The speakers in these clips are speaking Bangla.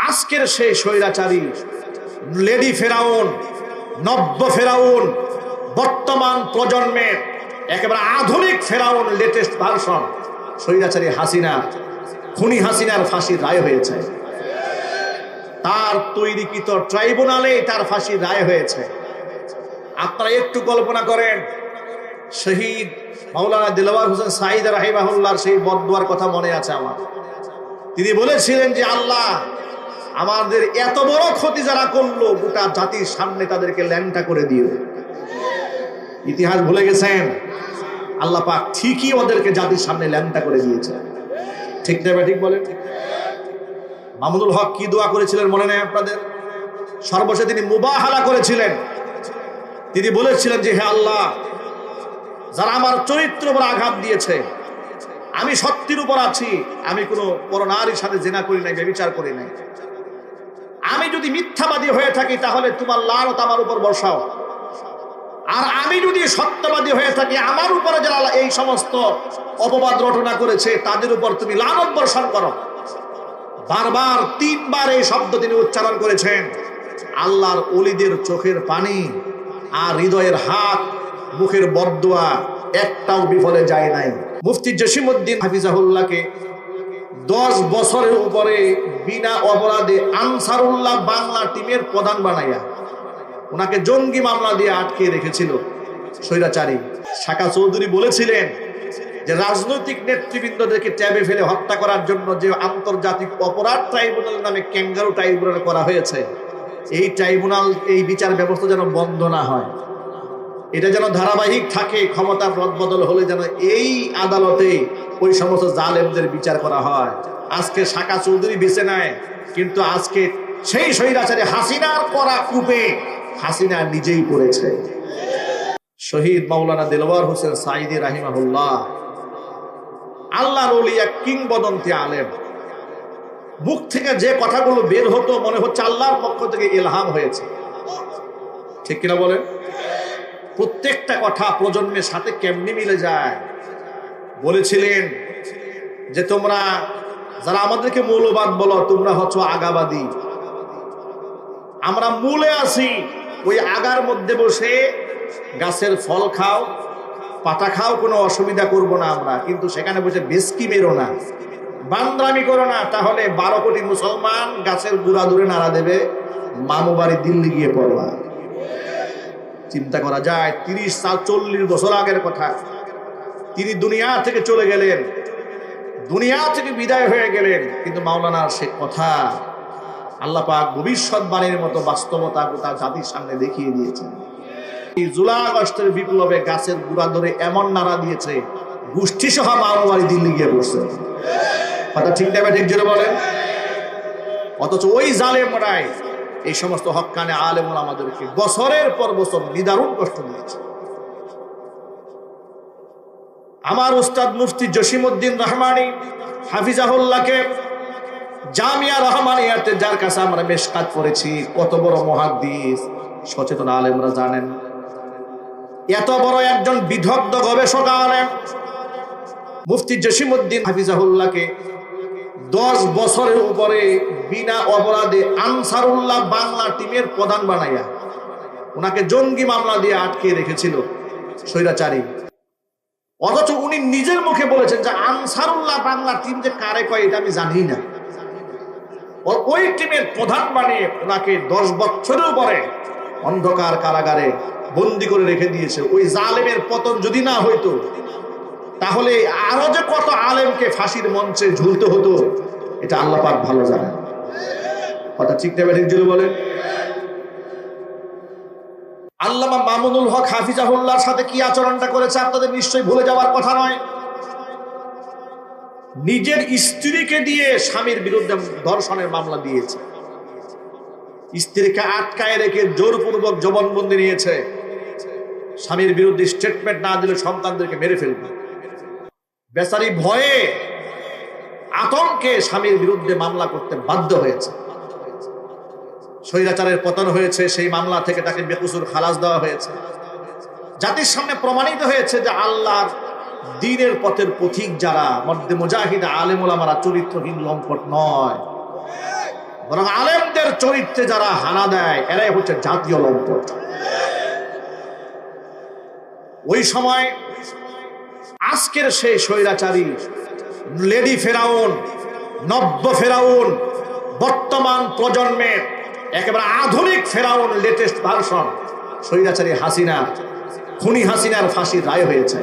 আজকের সেই স্বৈরাচারী লেডি ফেরাউন, নব্য ফেরাউন, বর্তমান প্রজন্মের একেবারে আধুনিক ফেরাউন, লেটেস্ট ভার্সন স্বৈরাচারী হাসিনা, খুনি হাসিনার ফাঁসির রায় হয়েছে। তার তৈরিকৃত ট্রাইব্যুনালে তার ফাঁসির রায় হয়েছে। আপনারা একটু কল্পনা করেন, শহীদ মাওলানা দিলওয়ার হোসেন সাঈদ রাহিমাহুল্লাহর সেই বদদুয়ার কথা মনে আছে আমার। তিনি বলেছিলেন যে আল্লাহ, আমাদের এত বড় ক্ষতি যারা করলো, গোটা জাতির সামনে তাদেরকে ল্যাংটা করে দিও। ইতিহাস ভুলে গেছেন? আল্লাহ পাক ঠিকই ওদেরকে জাতির সামনে ল্যাংটা করে দিয়েছে। ঠিক না? ঠিক বলেন। মামুনুল হক কি দোয়া করেছিলেন মনে নেই আপনাদের? সর্বশেষ তিনি মুবাহালা করেছিলেন। তিনি বলেছিলেন যে হে আল্লাহ, যারা আমার চরিত্রের উপর আঘাত দিয়েছে, আমি সত্যের উপর আছি, আমি কোনো পরনারীর সাথে জিনা করি নাই, ব্যভিচার করি নাই, আমি যদি মিথ্যাবাদী হয়ে থাকি তাহলে তোমার লানত আমার উপর বর্ষাও, আর আমি যদি সত্যবাদী হয়ে থাকি আমার উপরে যারা এই সমস্ত অপবাদ রটনা করেছে তাদের উপর তুমি লানত বর্ষণ করো। বারবার 3 বার এই শব্দ তিনি উচ্চারণ করেছেন। আল্লাহর ওলিদের চোখের পানি আর হৃদয়ের হাত, মুখের বদদুয়া একটাও বিফলে যায় নাই। মুফতি জসিমউদ্দিন হাফিজাহুল্লাহকে 10 বছরের উপরে বিনা অপরাধে আনসারুল্লাহ বাংলা টিমের প্রধান বানাইয়া ওনাকে জঙ্গি মামলা দিয়ে আটকে রেখেছিল স্বৈরাচারী। শাকা চৌধুরী বলেছিলেন যে রাজনৈতিক নেতৃবৃন্দদেরকে ট্যাবে ফেলে হত্যা করার জন্য যে আন্তর্জাতিক অপরাধ ট্রাইব্যুনাল নামে ক্যাঙ্গারু ট্রাইব্যুনাল করা হয়েছে, এই ট্রাইব্যুনাল, এই বিচার ব্যবস্থা যেন বন্ধ না হয়, এটা যেন ধারাবাহিক থাকে। ক্ষমতার রদবদল হলে যেন এই আদালতে ওই সমস্ত জালেমদের বিচার করা হয়। আজকে শাকা চৌধুরী বেঁচে নেয়, কিন্তু আজকে সেই স্বৈরাচারী হাসিনার করা কূপে হাসিনা নিজেই পড়েছে। শহীদ মাওলানা দিলওয়ার হোসেন সাঈদী রাহিমাহুল্লাহ আল্লাহর ওলি, এক কিংবদন্তি আলেম। মুখ থেকে যে কথাগুলো বের হতো মনে হচ্ছে আল্লাহর পক্ষ থেকে ইলহাম হয়েছে। ঠিক কিনা বলেন? প্রত্যেকটা কথা প্রজন্মের সাথে কেমনি মিলে যায়। বলেছিলেন যে তোমরা যারা আমাদেরকে মৌলবাদ বলো, তোমরা হচ্ছ আগাবাদী। আমরা মূলে আছি, ওই আগার মধ্যে বসে গাছের ফল খাও, পাতা খাও, কোনো অসুবিধা করব না আমরা, কিন্তু সেখানে বসে বেশকি মেরো না, বান্দ্রামি করো না, তাহলে 12 কোটি মুসলমান গাছের গুড়া দূরে নাড়া দেবে, মামু বাড়ি দিল্লি গিয়ে পড়বা। চিন্তা করা যায়, 30-40 বছর আগের কথা। তিনি দুনিয়া থেকে চলে গেলেন, দুনিয়া থেকে বিদায় হয়ে গেলেন, কিন্তু মাওলানার সে কথা আল্লাহ পাক ভবিষ্যৎবাণীর মতো বাস্তবতা গোটা জাতির সামনে দেখিয়ে দিয়েছেন। এই জুলাই আগস্টের বিপ্লবে গাছের গুড়া ধরে এমন নাড়া দিয়েছে, গোষ্ঠী সহ মামু বাড়ি দিল্লি গিয়ে বসছে। কথা ঠিক না? ঠিক জোরে বলেন। অথচ ওই জালেমরাই এই সমস্ত হক্কানে আলেমুল আমাদেরকে বছরের পর বছর নিদারুণ কষ্ট দিয়েছে। আমার উস্তাদ মুফতি জসিমউদ্দিন রহমানী হাফিজাহুল্লাহকে জামিয়া রহমানিয়াতে, যার কাছে আমরা মেশকাত পড়েছি, কত বড় মুহাদ্দিস, সচেতন আলেমরা জানেন, এত বড় একজন বিদগ্ধ গবেষক আলেম মুফতি জসিমউদ্দিন হাফিজাহুল্লাহকে 10 বছরের উপরে বিনা অপরাধে আনসারুল্লাহ বাংলা টিমের প্রধান বানাইয়া ওনাকে জঙ্গি মামলা দিয়ে আটকে রেখেছিল স্বৈরাচারী। অথচ উনি নিজের মুখে বলেছেন যে আনসারুল্লাহ বাংলা টিম যে কারে কয় এটা আমি জানি না। ওই টিমের প্রধান বানিয়ে ওনাকে 10 বছরের উপরে অন্ধকার কারাগারে বন্দি করে রেখে দিয়েছে। ওই জালেমের পতন যদি না হইতো তাহলে আরো যে কত আলেমকে ফাঁসির মঞ্চে ঝুলতে হতো, এটা আল্লাহ পাক ভালো জানেন। কথা ঠিক না? ঠিক জোরে বলেন। আল্লামা মামুনুল হক হাফিজাহুল্লাহর সাথে কি আচরণটা করেছে আপনাদের নিশ্চয়ই ভুলে যাওয়ার কথা নয়। নিজের স্ত্রীকে দিয়ে স্বামীর বিরুদ্ধে ধর্ষণের মামলা দিয়েছে, স্ত্রীকে আটকায় রেখে জোরপূর্বক জবানবন্দি নিয়েছে, স্বামীর বিরুদ্ধে স্টেটমেন্ট না দিলে সন্তানদেরকে মেরে ফেলবে। বেচারি ভয়ে আতঙ্কে স্বামীর বিরুদ্ধে মামলা করতে বাধ্য হয়েছে। স্বৈরাচারের পতন হয়েছে, সেই মামলা থেকে তাকে বেকসুর খালাস দেওয়া হয়েছে। জাতির সামনে প্রমাণিত হয়েছে যে আল্লাহর দ্বীনের পথের পথিক যারা মধ্যে মুজাহিদ আলেম ওলামারা চরিত্রহীন লম্পট নয়, বরং আলেমদের চরিত্রে যারা হানা দেয় এরাই হচ্ছে জাতীয় লম্পট। ওই সময় আজকের সেই স্বৈরাচারী লেডি ফেরাউন, নব্য ফেরাউন, বর্তমান প্রজন্মের একেবারে আধুনিক ফেরাউন, লেটেস্ট ভার্সন স্বৈরাচারী হাসিনা, খুনি হাসিনার ফাঁসির রায় হয়েছে।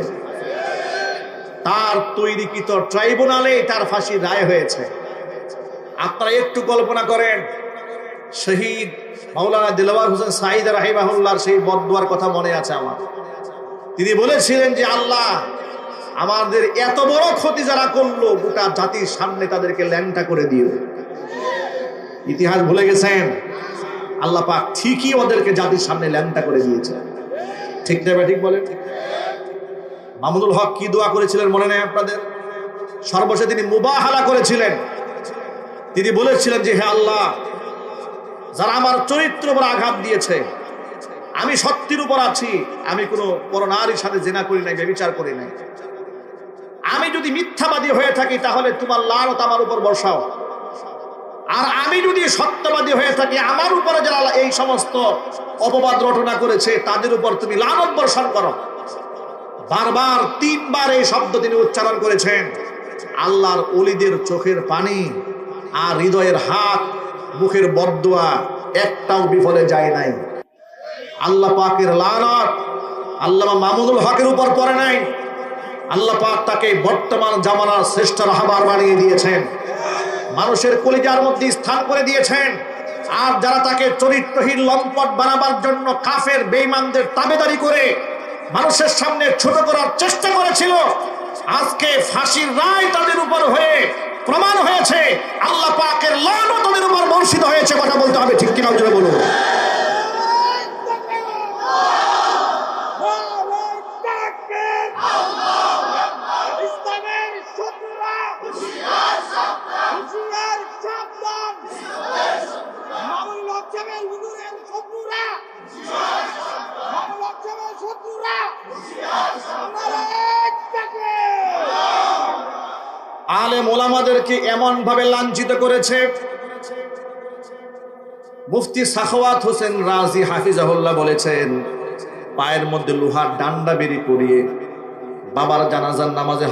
তার তৈরিকৃত ট্রাইব্যুনালে তার ফাঁসির রায় হয়েছে। আপনারা একটু কল্পনা করেন, শহীদ মাওলানা দিলওয়ার হোসেন সাঈদ রাহিমাহুল্লাহর সেই বদদুয়ার কথা মনে আছে আমার। তিনি বলেছিলেন যে আল্লাহ, আমাদের এত বড় ক্ষতি যারা করলো, গোটা জাতির সামনে তাদেরকে ল্যাংটা করে দিও। ইতিহাস ভুলে গেছেন? আল্লাহ পাক ঠিকই ওদেরকে জাতির সামনে ল্যাংটা করে দিয়েছে। ঠিক না ঠিক বলেন? মামুনুল হক কি দোয়া করেছিলেন মনে নেই আপনাদের? সর্বশেষে তিনি মুবাহালা করেছিলেন। তিনি বলেছিলেন যে হে আল্লাহ, যারা আমার চরিত্রের উপর আঘাত দিয়েছে, আমি সত্যের উপর আছি, আমি কোনো পরনারীর সাথে জেনা করি নাই, ব্যভিচার করি নাই, আমি যদি মিথ্যাবাদী হয়ে থাকি তাহলে তোমার লানত আমার উপর বর্ষাও, আর আমি যদি সত্যবাদী হয়ে থাকি আমার উপরে যারা এই সমস্ত অপবাদ রটনা করেছে তাদের উপর তুমি লানত বর্ষণ করো। বারবার 3 বার এই শব্দ তিনি উচ্চারণ করেছেন। আল্লাহর ওলিদের চোখের পানি আর হৃদয়ের হাত, মুখের বদদুয়া একটাও বিফলে যায় নাই। আল্লাহ পাকের লানত আল্লামা মামুনুল হকের উপর পড়ে নাই। আল্লাহ পাক তাকে বর্তমান জামানার শ্রেষ্ঠ রাহবার বানিয়ে দিয়েছেন, মানুষের কলিজার মধ্যে স্থান করে দিয়েছেন। আর যারা তাকে চরিত্রহীন লম্পট বানাবার জন্য কাফের বেঈমানদের তাবেদারি করে মানুষের সামনে ছোট করার চেষ্টা করেছিল, আজকে ফাঁসির রায় তাদের উপর হয়ে প্রমাণ হয়েছে। আল্লাহ পাকের লানত তাদের উপর বর্ষিত হয়েছে। কথা বলতে হবে, ঠিক কিনা জোরে বলুন। আলেম ওলামাদেরকে এমন ভাবে লাঞ্ছিত করেছে, মুফতি সাখাওয়াত হোসেন রাজি হাফিজাহুল্লাহ বলেছেন, পায়ের মধ্যে লোহার ডান্ডা বেরি পরিয়ে বাবার জানাজার নামাজে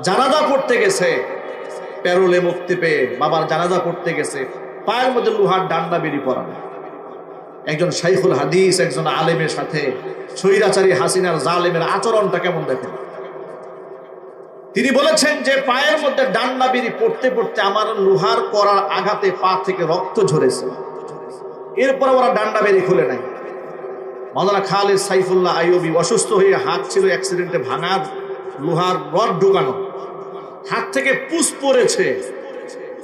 জানাজা পড়তে গেছে, প্যারোলে মুক্তি পেয়ে বাবার জানাজা পড়তে গেছে, পায়ের মধ্যে লোহার ডান্ডা বেরি পরানো। একজন শাইখুল হাদিস, একজন আলেমের সাথে স্বৈরাচারী হাসিনার জালেমের আচরণটা কেমন দেখেন। তিনি বলেছেন যে পায়ের মধ্যে ডান্ডা বেরি পড়তে পড়তে আমার লোহার করার আঘাতে পা থেকে রক্ত ঝরেছে, এরপর ওরা ডান্ডা বেরি খুলে নাই। মাওলানা খালেদ সাইফুল্লাহ আইয়ুবী অসুস্থ হয়ে হাত ছিল অ্যাক্সিডেন্টে ভাঙা, লোহার রড ঢুকানো, হাত থেকে পুষ পড়েছে,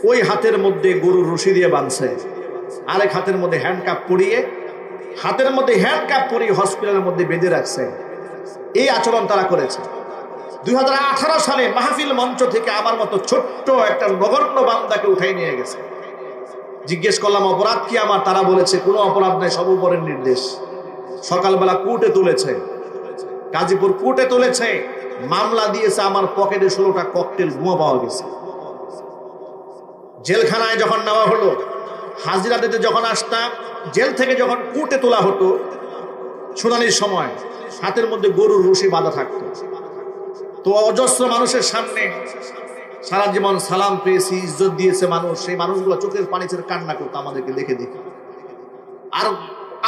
ওই হাতের মধ্যে গরুর রশি দিয়ে বাঁধছে, আরেক হাতের মধ্যে হ্যান্ডকাপ পরিয়ে, হাতের মধ্যে হ্যান্ডকাপ পরিয়ে হসপিটালের মধ্যে বেঁধে রাখছে। এই আচরণ তারা করেছে। 2018 সালে মাহফিল মঞ্চ থেকে আমার মতো ছোট্ট একটা নগণ্য বান্দাকে উঠাই নিয়ে গেছে। জিজ্ঞেস করলাম অপরাধ কি আমার? তারা বলেছে কোনো অপরাধ নাই, সব উপরের নির্দেশ। সকালবেলা কোর্টে তুলেছে, গাজীপুর কোর্টে তুলেছে, মামলা দিয়েছে, আমার পকেটে 16টা ককটেল বোমা পাওয়া গেছে। জেলখানায় যখন নেওয়া হলো, হাজিরা দিতে যখন আসতাম, জেল থেকে যখন কোর্টে তোলা হতো শুনানির সময়, হাতের মধ্যে গরুর রশি বাঁধা থাকতো। তো অজস্র মানুষের সামনে সারা জীবন সালাম পেয়েছি, ইজ্জত দিয়েছে মানুষ, সেই মানুষগুলো চোখের পানি ছেড়ে কান্না করতো আমাদেরকে দেখে দেখে, আর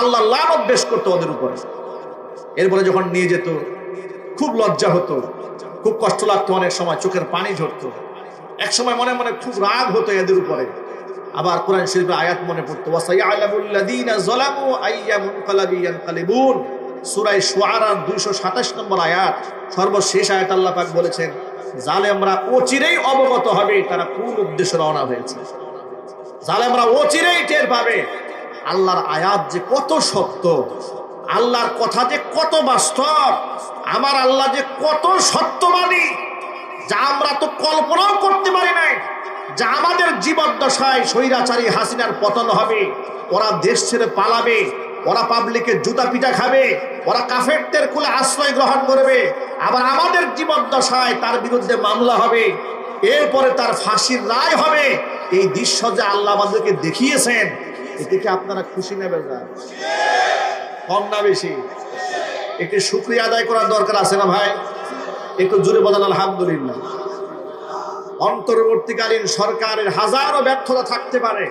আল্লাহ লানত বেশ করতো ওদের উপরে। এরপরে যখন নিয়ে যেত খুব লজ্জা হতো, খুব কষ্ট লাগতো, অনেক সময় চোখের পানি ঝরতো, এক সময় মনে মনে খুব রাগ হতো এদের উপরে। আবার কোরআন শরীফের আয়াত মনে পড়তো, ওয়াসায়ালামুল্লাযীনা যালামু আইয়া মুনকালাবি ইয়ানকালিবুন, সূরা শুআরা 227 নম্বর আয়াত, সর্বশেষ আয়াত আল্লাহ পাক বলেছেন, জালেমরা অচিরেই অবগত হবে তারা কোন উদ্দেশ্যে রওনা হয়েছে। জালেমরা অচিরেই টের পাবে আল্লাহর আয়াত যে কত সত্য, আল্লাহর কথা যে কত বাস্তব, আমার আল্লাহ যে কত সত্যবাদী, যা আমরা তো কল্পনাও করতে পারি নাই। যা আমাদের জীবদ্দশায় স্বৈরাচারী হাসিনার পতন হবে, ওরা দেশ ছেড়ে পালাবে, ওরা পাবলিকের জুতা পিটা খাবে, ওরা কাফেরদের কুলে আশ্রয় গ্রহণ করবে, আবার আমাদের জীবদ্দশায় তার বিরুদ্ধে মামলা হবে, এরপরে তার ফাঁসির রায় হবে। এই দৃশ্য যে আল্লাহ আমাদেরকে দেখিয়েছেন, এতে কি আপনারা খুশি নেবেন না? কম না বেশি? একটু শুকরিয়া আদায় করার দরকার আছে না ভাই? একটু জোরে বলেন আলহামদুলিল্লাহ। অন্তর্বর্তীকালীন সরকারের হাজারো ব্যর্থতা থাকতে পারে,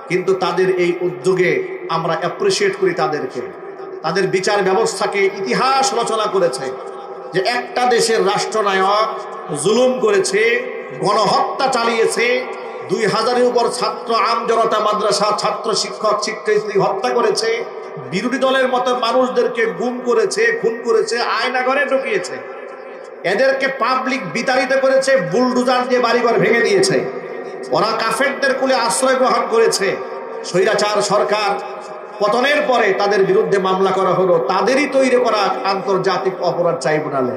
কিন্তু তাদের এই উদ্যোগে আমরা অ্যাপ্রিসিয়েট করি তাদেরকে। তাদের বিচার ব্যবস্থাকে ইতিহাস রচনা করেছে যে একটা দেশের রাষ্ট্রনায়ক জুলুম করেছে, গণহত্যা চালিয়েছে, 2000-এর উপর ছাত্র, আমজনতা, মাদ্রাসা, ছাত্র, শিক্ষক, শিক্ষার্থী হত্যা করেছে, বিরোধী দলের মতো মানুষদেরকে গুম করেছে, খুন করেছে, আয়নাঘরে ঢুকিয়েছে, এদেরকে পাবলিক বিতাড়িত করেছে, বুলডোজার দিয়ে বাড়িঘর ভেঙে দিয়েছে। ওরা কাফেরদের কুলে আশ্রয় গ্রহণ করেছে। স্বৈরাচার সরকার পতনের পরে তাদের বিরুদ্ধে মামলা করা হলো তাদেরই তৈরি করা আন্তর্জাতিক অপরাধ ট্রাইব্যুনালে।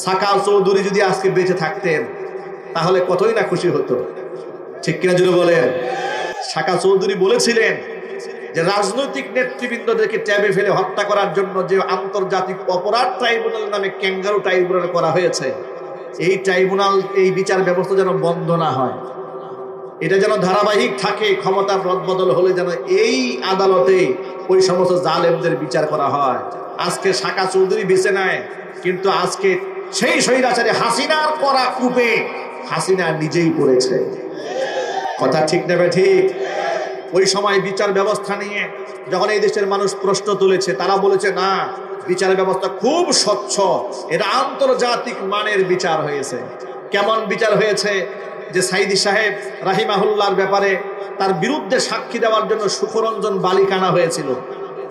সাকা চৌধুরী যদি আজকে বেঁচে থাকতেন তাহলে কতই না খুশি হতো, ঠিক কিনা জুড়ে বলেন? সাকা চৌধুরী বলেছিলেন যে রাজনৈতিক নেতৃবৃন্দদেরকে ট্যাবে ফেলে হত্যা করার জন্য যে আন্তর্জাতিক অপরাধ ট্রাইব্যুনাল নামে ক্যাঙ্গারু ট্রাইব্যুনাল করা হয়েছে, এই ট্রাইব্যুনাল, এই বিচার ব্যবস্থা যেন বন্ধ না হয়, এটা যেন ধারাবাহিক থাকে। ক্ষমতার রদবদল হলে যেন এই আদালতে ওই সমস্ত জালেমদের বিচার করা হয়। আজকে সাকা চৌধুরী বেঁচে নেয়, কিন্তু আজকে সেই স্বৈরাচারী হাসিনার করা কূপে হাসিনা নিজেই পড়েছে। কথা ঠিক নেবে ঠিক? ওই সময় বিচার ব্যবস্থা নিয়ে যখন এই দেশের মানুষ প্রশ্ন তুলেছে, তারা বলেছে না, বিচার ব্যবস্থা খুব স্বচ্ছ, এটা আন্তর্জাতিক মানের বিচার হয়েছে। কেমন বিচার হয়েছে? যে সাইদি সাহেব রাহিমাহুল্লাহর ব্যাপারে তার বিরুদ্ধে সাক্ষী দেওয়ার জন্য সুখরঞ্জন বালিক আনা হয়েছিল।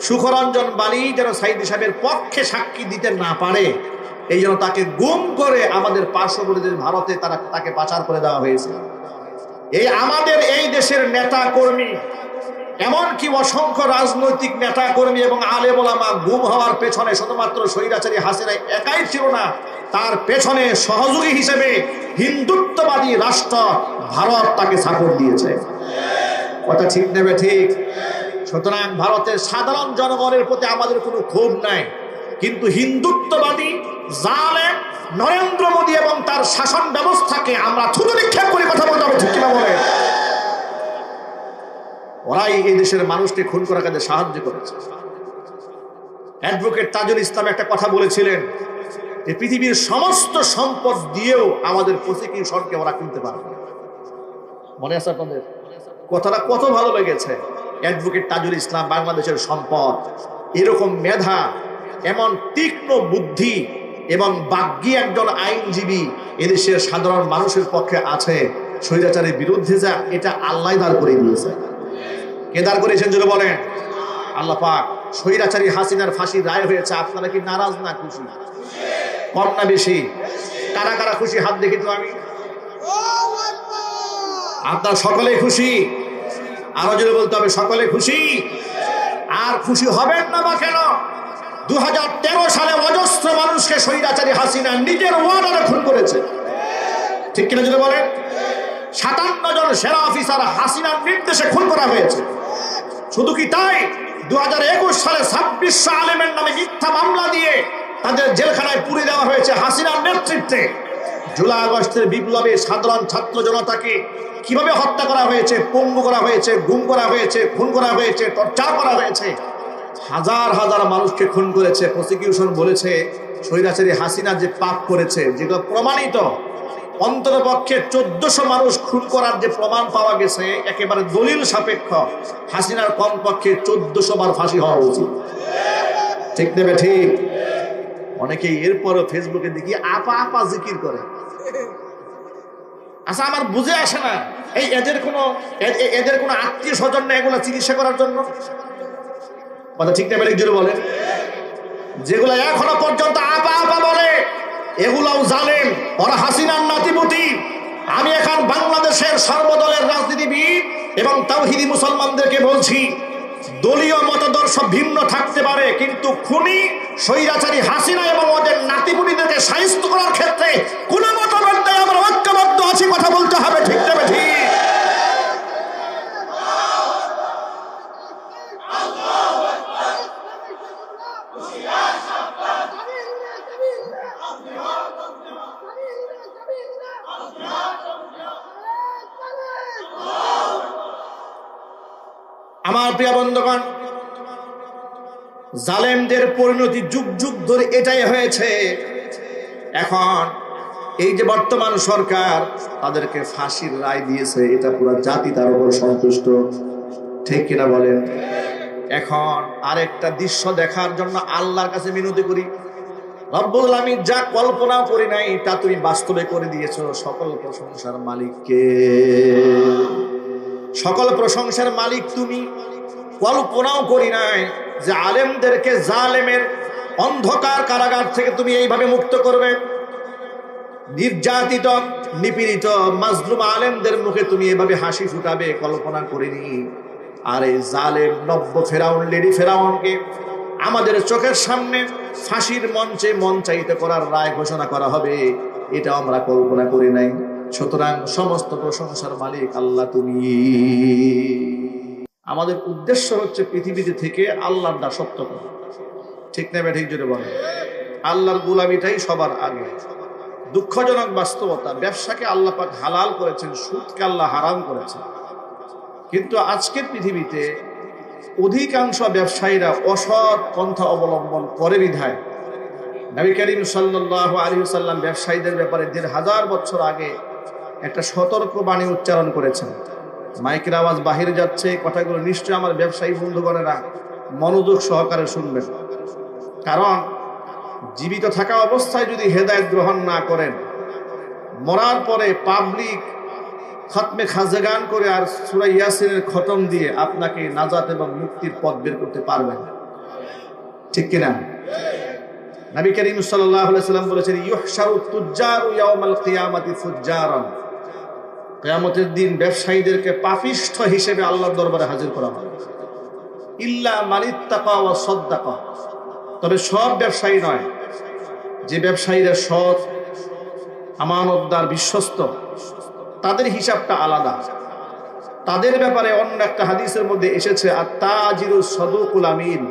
সুখরঞ্জন বালি যেন সাইদি সাহেবের পক্ষে সাক্ষী দিতে না পারে, এই জন্য তাকে গুম করে আমাদের পার্শ্ববর্তী ভারতে তাকে পাচার করে দেওয়া হয়েছে। এই আমাদের এই দেশের নেতা কর্মী, এমনকি অসংখ্য রাজনৈতিক নেতা কর্মী এবং আলেম ওলামা গুম হওয়ার পেছনে শুধুমাত্র স্বৈরাচারী হাসিনা একাই ছিল না, তার পেছনে সহযোগী হিসেবে হিন্দুত্ববাদী রাষ্ট্র ভারত তাকে সাপোর্ট দিয়েছে। কথা ঠিক নেবে ঠিক? সুতরাং ভারতের সাধারণ জনগণের প্রতি আমাদের কোনো ক্ষোভ নাই, কিন্তু হিন্দুত্ববাদী জালেম নরেন্দ্র মোদী এবং তার শাসন ব্যবস্থাকে আমরা থুতু নিক্ষেপ করে কথা বলতে হবে, ঠিক কিনা বলে? ওরাই এই দেশের মানুষকে খুন করার কাজে সাহায্য করেছে। অ্যাডভোকেট তাজুল ইসলাম একটা কথা বলেছিলেন যে পৃথিবীর সমস্ত সম্পদ দিয়েও আমাদের প্রসিকিউশনকে ওরা কিনতে পারবে। মনে আছে আপনাদের? কথাটা কত ভালো লেগেছে। অ্যাডভোকেট তাজুল ইসলাম বাংলাদেশের সম্পদ। এরকম মেধা, এমন তীক্ষ্ণ বুদ্ধি এবং বাগ্যী একজন আইনজীবী এদেশের সাধারণ মানুষের পক্ষে আছে। স্বৈরাচারের বিরুদ্ধে যা, এটা আল্লাহ দাঁড় করে দিয়েছে। কে দাঁড় করেছেন যদি বলেন? আল্লাহ পাক। স্বৈরাচারী হাসিনার ফাঁসি রায় হয়েছে, আপনারা কি নারাজ না খুশি? কম না বেশি? কারা কারা খুশি হাত দেখি তো আমি। আপনারা সকলে খুশি? আরো যদি বলতে হবে সকলে খুশি। আর খুশি হবেন না বা কেন? 2013 সালে অজস্র মানুষকে স্বৈরাচারী হাসিনা নিজের ওয়ার্ডারে খুন করেছে, ঠিক কিনা যদি বলেন? 57 জন সেরা অফিসার হাসিনার নির্দেশে খুন করা হয়েছে। শুধু কি তাই, 2021 সালে 2600 আলেমের নামে মিথ্যা মামলা দিয়ে তাদের জেলখানায় পুরে দেওয়া হয়েছে হাসিনার নেতৃত্বে। জুলাই আগস্টের বিপ্লবে সাধারণ ছাত্র জনতাকে কিভাবে হত্যা করা হয়েছে, পঙ্গু করা হয়েছে, গুম করা হয়েছে, খুন করা হয়েছে, টর্চার করা হয়েছে, হাজার হাজার মানুষকে খুন করেছে। প্রসিকিউশন বলেছে স্বৈরাচারী হাসিনা যে পাপ করেছে, যেগুলো প্রমাণিত, অন্ততপক্ষে 1400 মানুষ খুন করার যে প্রমাণ পাওয়া গেছে একেবারে দলিল সাপেক্ষ, হাসিনার কমপক্ষে 1400 বার ফাঁসি হওয়া উচিত, ঠিক নেবে ঠিক? অনেকেই এরপরও ফেসবুকে দেখি আপা আপা জিকির করে। আচ্ছা, আমার বুঝে আসে না, এই এদের কোনো আত্মীয় স্বজন না এগুলা চিকিৎসা করার জন্য? কথা ঠিক নেবে একজন বলে? যেগুলা এখনো পর্যন্ত আপা আপা বলে এগুলাও জানেন ওরা হাসিনার নাতিপুতি। আমি এখন বাংলাদেশের সর্বদলের রাজনীতিবিদ এবং তাওহীদি মুসলমানদেরকে বলছি, দলীয় মতাদর্শ ভিন্ন থাকতে পারে, কিন্তু খুনি স্বৈরাচারী হাসিনা এবং ওদের নাতিপুতিদেরকে শায়েস্ত করার ক্ষেত্রে কোনো মতভেদ নেই, আমরা ঐক্যবদ্ধ আছি, কথা বলতে হবে, ঠিক না ঠিক? আমার প্রিয় বন্ধুগণ, জালেমদের পরিণতি যুগ যুগ ধরে এটাই হয়েছে। এখন এই যে বর্তমান সরকার তাদেরকে ফাঁসির রায় দিয়েছে, এটা পুরো জাতি তার উপর সন্তুষ্ট, ঠিক কিনা বলেন? এখন আরেকটা দৃশ্য দেখার জন্য আল্লাহর কাছে মিনতি করি, রব্বুল আলামিন যা কল্পনা করি নাই তা তুমি বাস্তবে করে দিয়েছো। সকল প্রশংসার মালিককে, সকল প্রশংসার মালিক তুমি। কল্পনাও করি নাই যে আলেমদেরকে জালেমের অন্ধকার কারাগার থেকে তুমি এইভাবে মুক্ত করবে। নির্যাতিত নিপীড়িত মাজলুম আলেমদের মুখে তুমি এভাবে হাসি ফুটাবে, কল্পনা করিনি। আর এই জালেম নব্য ফেরাউন, লেডি ফেরাউনকে আমাদের চোখের সামনে ফাঁসির মঞ্চে মঞ্চায়িত করার রায় ঘোষণা করা হবে, এটা আমরা কল্পনা করি নাই। সুতরাং সমস্ত প্রশংসার মালিক আল্লাহ তুমি। আমাদের উদ্দেশ্য হচ্ছে পৃথিবীতে থেকে আল্লাহর দাসত্ব করা, ঠিক না? ঠিক জোরে বলেন। আল্লাহর গোলামিটাই সবার আগে। দুঃখজনক বাস্তবতা, ব্যবসাকে আল্লাহ পাক হালাল করেছেন, সুদকে আল্লাহ হারাম করেছেন। কিন্তু আজকের পৃথিবীতে অধিকাংশ ব্যবসায়ীরা অসৎ পন্থা অবলম্বন করে বিধায় নবী করিম সাল্লাল্লাহু আলাইহি ওয়াসাল্লাম ব্যবসায়ীদের ব্যাপারে ১,৫০০ বছর আগে একটা সতর্ক বাণী উচ্চারণ করেছেন। মাইকের আওয়াজ বাহিরে যাচ্ছে, কথাগুলো নিশ্চয়ই আমার ব্যবসায়ী বন্ধুগণেরা মনোযোগ সহকারে শুনবেন। কারণ জীবিত থাকা অবস্থায় যদি হেদায়েত গ্রহণ না করেন, মরার পরে পাবলিক খতমে খাজগান করে আর সূরা ইয়াসিনের খতম দিয়ে আপনাকে নাজাত এবং মুক্তির পথ বের করতে পারবেন, ঠিক কিনা? নবী করিম সাল্লাল্লাহু আলাইহি ওয়াসাল্লাম বলেছেন, ইউহশারু তুজ্জারু ইয়াউমাল কিয়ামাতি ফুজ্জারান। কিয়ামতের দিন ব্যবসায়ীদেরকে পাপিষ্ঠ হিসেবে আল্লাহর দরবারে হাজির করা হবে। ইল্লা মানিত্তাকা ওয়া সাদ্দাকা, তবে সব ব্যবসায়ী নয়। যে ব্যবসায়ীরা সৎ, আমানতদার, বিশ্বস্ত, তাদের হিসাবটা আলাদা। তাদের ব্যাপারে অন্য একটা হাদিসের মধ্যে এসেছে, আত-তাজিরু সাদুকুল আমিন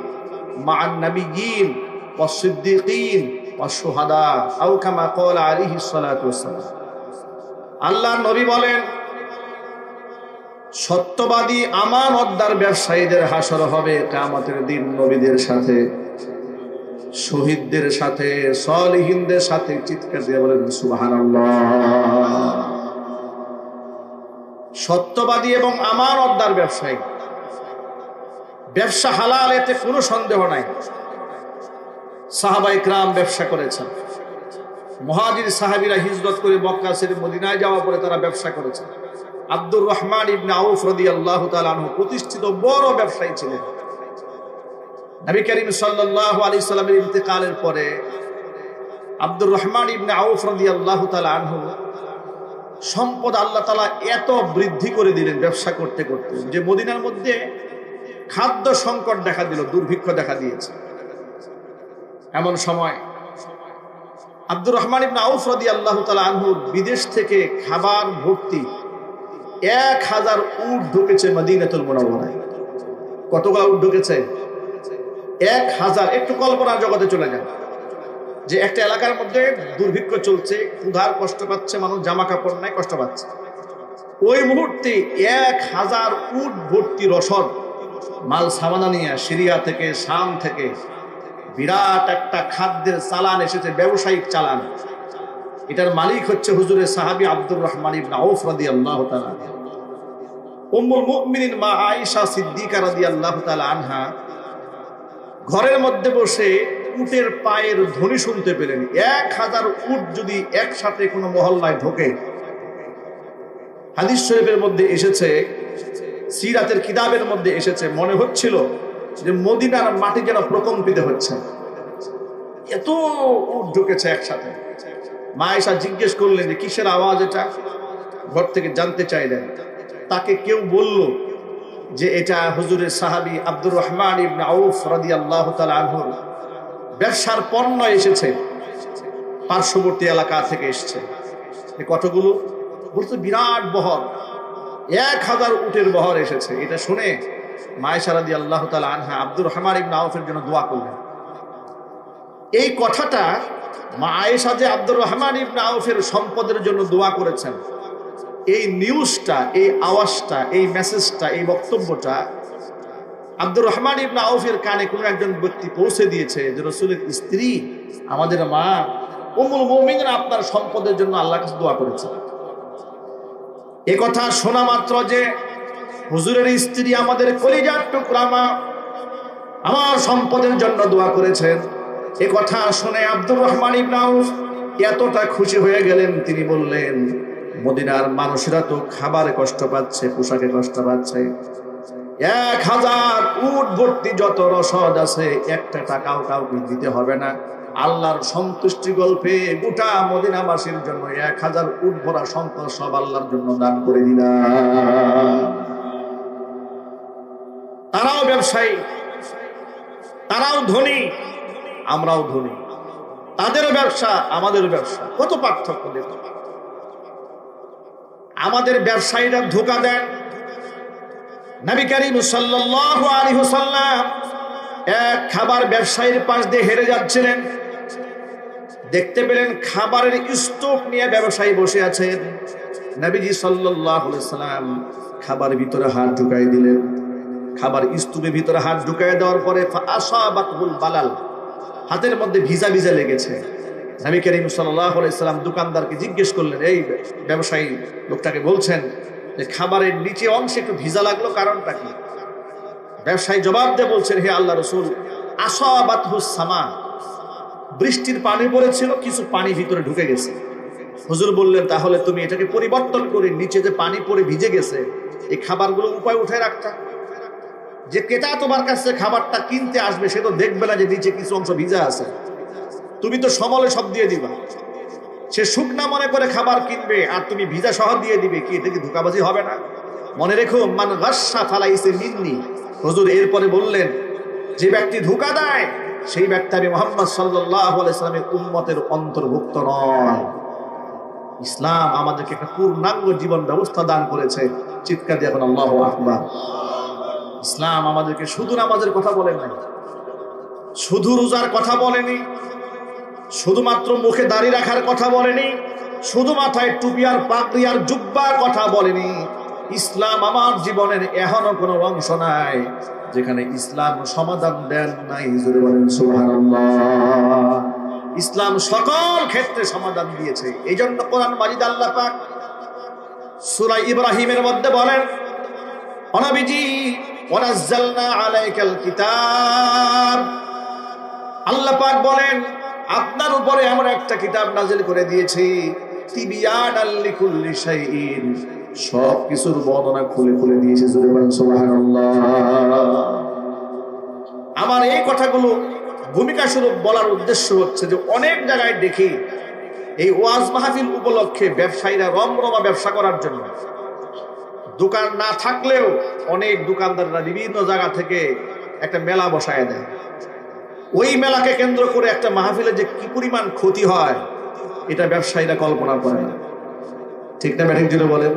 মা'আন নাবিয়্যিন ওয়াস সিদ্দিকিন ওয়াস শুহাদা আও কামা ক্বালা আলাইহিস সালাতু ওয়াসসালাম। আল্লাহর নবী বলেন, সত্যবাদী আমানতদার ব্যবসায়ীদের হাসর হবে কিয়ামতের দিন নবীদের সাথে, শহীদদের সাথে, সালিহিনদের সাথে। চিৎকার দিয়ে বলেন সুবহানাল্লাহ। সত্যবাদী এবং আমানতদার ব্যবসায়ী, ব্যবসা হালাল, এতে কোনো সন্দেহ নাই। সাহাবায়ে কেরাম ব্যবসা করেছেন। মুহাজির সাহাবীরা হিজরত করে মক্কা ছেড়ে মদিনায় যাওয়ার পরে তারা ব্যবসা করেছেন। আব্দুর রহমান ইবনে আউফ রাদিয়াল্লাহু তাআলা আনহু প্রতিষ্ঠিত বড় ব্যবসায়ী ছিলেন। নবী করিম সাল্লাল্লাহু আলাইহি সাল্লামের ইন্তেকালের পরে আব্দুর রহমান ইবনে আউফ রাদিয়াল্লাহু তাআলা আনহু সম্পদ আল্লাহ তাআলা এত বৃদ্ধি করে দিলেন ব্যবসা করতে করতে, যে মদিনার মধ্যে খাদ্য সংকট দেখা দিল, দুর্ভিক্ষ দেখা দিয়েছে। এমন সময় আব্দুর রহমান ইবনে আউফ রাদিয়াল্লাহু তাআলা আনহু বিদেশ থেকে খাবার ভর্তি ১,০০০ উট ঢুকেছে মদিনাতুল মুনাওয়ারায়। কতগুলো উট ঢুকেছে? ১,০০০। একটু কল্পনার জগতে চলে যান, যে একটা এলাকার মধ্যে দুর্ভিক্ষ চলছে, ক্ষুধার কষ্ট পাচ্ছে মানুষ, জামা কাপড় নাই, কষ্ট পাচ্ছে। ওই মুহূর্তে ১,০০০ উট ভর্তি রসদ মাল সামানা নিয়ে সিরিয়া থেকে, শাম থেকে বিরাট একটা খাদ্যের চালান এসেছে, ব্যবসায়িক চালান। এটার মালিক হচ্ছে হুজুরের সাহাবী আব্দুর রহমান ইবনে আউফ রাদিয়াল্লাহু তাআলা। উম্মুল মুমিনিন মা আয়েশা সিদ্দিকা রাদিয়াল্লাহু তাআলা আনহা ঘরের মধ্যে বসে উটের পায়ের ধ্বনি শুনতে পেলেন। ১,০০০ উট যদি একসাথে কোনো মহল্লায় ঢোকে, হাদিস শরীফের মধ্যে এসেছে, সিরাতের কিতাবের মধ্যে এসেছে, মনে হচ্ছিল যে মদিনার মাটি যেন প্রকম্পিত হচ্ছে, এত উট ঢুকেছে একসাথে। মা আয়েশা জিজ্ঞেস করলেন যে কিসের আওয়াজ এটা? ঘর থেকে জানতে চাইলেন। তাকে কেউ বলল যে এটা হুজুরের সাহাবী আব্দুর রহমান ইবনে আউফ রাদিয়াল্লাহু তাআলা আনহুর ব্যবসার পণ্য এসেছে, পার্শ্ববর্তী এলাকা থেকে এসেছে। এই কতগুলো বলতে বিরাট বহর, ১,০০০ উটের বহর এসেছে। এটা শুনে মা আয়েশা রাদিয়াল্লাহু তাআলা আনহা আব্দুর রহমান ইবনে আউফের জন্য দোয়া করলেন। এই কথাটা মা আয়েশা যে আব্দুর রহমান ইবনে আউফের সম্পদের জন্য দোয়া করেছেন, এই নিউজটা, এই আওয়াজটা, এই মেসেজটা, এই বক্তব্যটা আব্দুর রহমান ইবনে আউফের কানে কোনো একজন ব্যক্তি পৌঁছে দিয়েছে যে রাসূলের স্ত্রী আমাদের মা উম্মুল মুমিনিন আপনার সম্পদের জন্য আল্লাহর কাছে দোয়া করেছে। এ কথা শোনা মাত্র যে হুজুরের স্ত্রী আমাদের কলিজার টুকরা মা আমার সম্পদের জন্য দোয়া করেছেন, এ কথা শুনে আব্দুর রহমান ইবনে আউফ এতটা খুশি হয়ে গেলেন, তিনি বললেন মদিনার মানুষেরা তো খাবারে কষ্ট পাচ্ছে, পোশাকে কষ্ট পাচ্ছে, 1000 উট ভর্তি যত রসদ আছে একটা টাকাও কাউকে দিতে হবে না, আল্লাহর সন্তুষ্টি গল্পে গোটা মদিনাবাসীর জন্য 1000 উট ভরা সম্পদ সব আল্লাহর জন্য দান করে দিলাম। তারাও ব্যবসায়ী, তারাও ধনী, আমরাও ধনী, তাদেরও ব্যবসা আমাদেরও ব্যবসা, কত পার্থক্য দেখো। আমাদের ব্যবসায়ীরা ধোঁকা দেন। নবী করিম সাল্লাল্লাহু আলাইহি ওয়াসাল্লাম এক খাবার ব্যবসায়ীর পাশ দিয়ে হেরে যাচ্ছিলেন, দেখতে পেলেন খাবারের স্টোভ নিয়ে ব্যবসায়ী বসে আছেন। নবীজি সাল্লাল্লাহু আলাইহি ওয়াসাল্লাম খাবারের ভিতরে হাত ঢুকাই দিলেন। খাবার স্টোভের ভিতরে হাত ঢুকাই দেওয়ার পরে আসাবাতুল বালাল, হাতের মধ্যে ভিজা ভিজা লেগেছে। নবী করিম সাল্লাল্লাহু আলাইহি ওয়াসাল্লাম দোকানদারকে জিজ্ঞেস করলেন, এই ব্যবসায়ী লোকটাকে বলছেন যে খাবারের নিচে অংশে একটু ভিজা লাগলো, কারণটা কি? ব্যবসায়ী জবাব দিয়ে বলছেন, হে আল্লাহ রাসূল, আসাবাতুস সামা, বৃষ্টির পানি পড়েছিল, কিছু পানি ভিতরে ঢুকে গেছে। হুজুর বললেন, তাহলে তুমি এটাকে পরিবর্তন করে নিচে যে পানি পড়ে ভিজে গেছে এই খাবারগুলো উপায় উঠে রাখতা। যে ক্রেতা তোমার কাছে খাবারটা কিনতে আসবে সে তো দেখবে না যে নিচে কিছু অংশ ভিজা আছে, তুমি তো সমলে সব দিয়ে দিবা। সে শুকনা মনে করে খাবার কিনবে আর তুমি ভিজা সহ দিয়ে দিবে, কি এটা কি ধোঁকাবাজি হবে না? মনে রেখো, মান গাসসা ফালাইসা মিন্নি। হুজুর এরপরে বললেন, যে ব্যক্তি ধোঁকা দেয় সেই ব্যক্তি আমি মুহাম্মদ সাল্লাল্লাহু আলাইহি সাল্লামের উম্মতের অন্তর্ভুক্ত নয়। ইসলাম আমাদেরকে একটা পূর্ণাঙ্গ জীবন ব্যবস্থা দান করেছে। চিৎকার দিয়ে এখন আল্লাহু আকবার। ইসলাম আমাদেরকে শুধু নামাজের কথা বলেন নাই, শুধু রোজার কথা বলেনি, শুধুমাত্র মুখে দাড়ি রাখার কথা বলেনি, শুধু মাথায় টুপি আর পাগড়ি আর জুব্বার কথা বলেনি। ইসলাম আমার জীবনের এখনো কোনো অংশ নাই যেখানে ইসলাম সমাধান দেন নাই। জোরে বলেন সুবহানাল্লাহ। ইসলাম সকল ক্ষেত্রে সমাধান দিয়েছে। এই জন্য কোরআন মাজিদ আল্লাহ পাক সূরা ইব্রাহিমের মধ্যে বলেন, নবীজি ওয়ানাজ্জালনা আলাইকাল কিতাব, আল্লাহ পাক বলেন আপনার উপরে আমরা একটা কিতাব নাজিল করে দিয়েছি, তিবিয়ানাল লিকুল্লি শাইইন, সব কিছুর বর্ণনা খুলে খুলে দিয়েছে। জোরে বলেন সুবহানাল্লাহ। আমার এই কথাগুলো ভূমিকা স্বরূপ বলার উদ্দেশ্য হচ্ছে যে অনেক জায়গায় দেখি এই ওয়াজ মাহফিল উপলক্ষে ব্যবসায়ীরা রমরমা ব্যবসা করার জন্য দোকান না থাকলেও অনেক দোকানদাররা বিভিন্ন জায়গা থেকে একটা মেলা বসায় দেয়। ওই মেলাকে কেন্দ্র করে একটা মাহফিলে যে কি পরিমাণ ক্ষতি হয় এটা ব্যবসায়ীরা কল্পনা করে না। ঠিক না ব্যাঠিক জুড়ে বলেন?